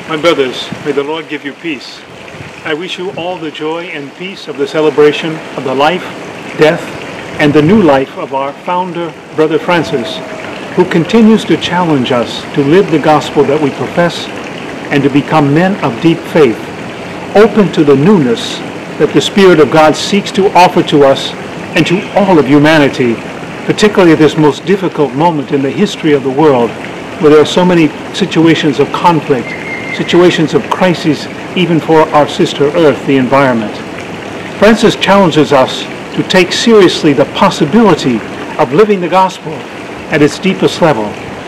My brothers, may the Lord give you peace. I wish you all the joy and peace of the celebration of the life, death, and the new life of our founder, Brother Francis, who continues to challenge us to live the gospel that we profess and to become men of deep faith, open to the newness that the Spirit of God seeks to offer to us and to all of humanity, particularly at this most difficult moment in the history of the world, where there are so many situations of conflict, situations of crisis, even for our sister Earth, the environment. Francis challenges us to take seriously the possibility of living the gospel at its deepest level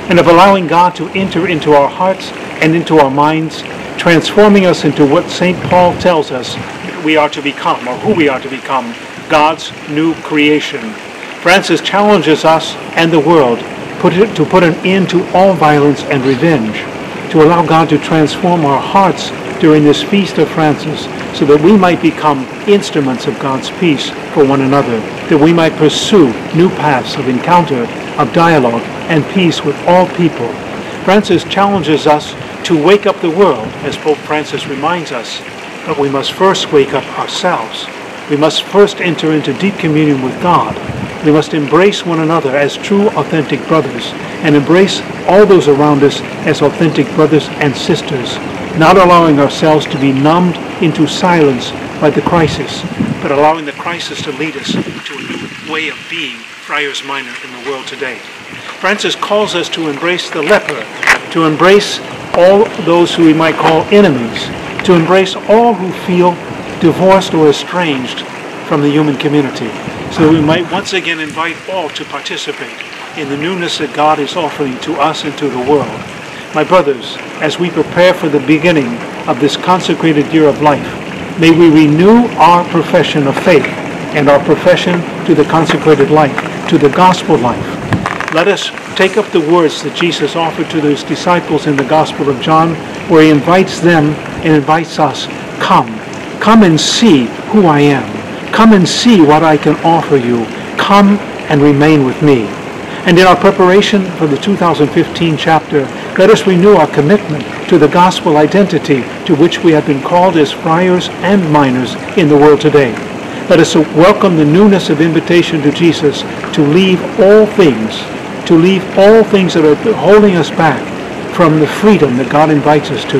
and of allowing God to enter into our hearts and into our minds, transforming us into what St. Paul tells us we are to become, or who we are to become, God's new creation. Francis challenges us and the world to put an end to all violence and revenge, to allow God to transform our hearts during this feast of Francis so that we might become instruments of God's peace for one another, that we might pursue new paths of encounter, of dialogue, and peace with all people. Francis challenges us to wake up the world, as Pope Francis reminds us, but we must first wake up ourselves. We must first enter into deep communion with God. We must embrace one another as true, authentic brothers, and embrace all those around us as authentic brothers and sisters, not allowing ourselves to be numbed into silence by the crisis, but allowing the crisis to lead us to a new way of being friars minor in the world today. Francis calls us to embrace the leper, to embrace all those who we might call enemies, to embrace all who feel divorced or estranged from the human community, so that we might once again invite all to participate in the newness that God is offering to us and to the world. My brothers, as we prepare for the beginning of this consecrated year of life, may we renew our profession of faith and our profession to the consecrated life, to the gospel life. Let us take up the words that Jesus offered to his disciples in the Gospel of John, where he invites them and invites us, come and see who I am. Come and see what I can offer you. Come and remain with me. And in our preparation for the 2015 chapter, let us renew our commitment to the gospel identity to which we have been called as friars and minors in the world today. Let us welcome the newness of invitation to Jesus to leave all things that are holding us back from the freedom that God invites us to,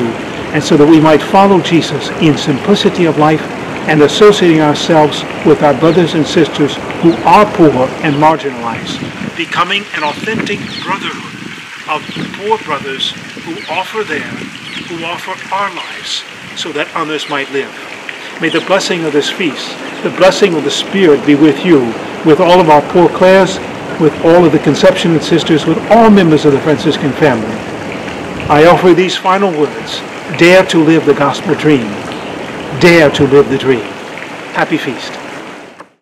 and so that we might follow Jesus in simplicity of life and associating ourselves with our brothers and sisters who are poor and marginalized, becoming an authentic brotherhood of poor brothers who offer our lives so that others might live. May the blessing of this feast, the blessing of the Spirit be with you, with all of our poor Clares, with all of the Conception sisters, with all members of the Franciscan family. I offer these final words: dare to live the gospel dream. Dare to live the dream. Happy feast.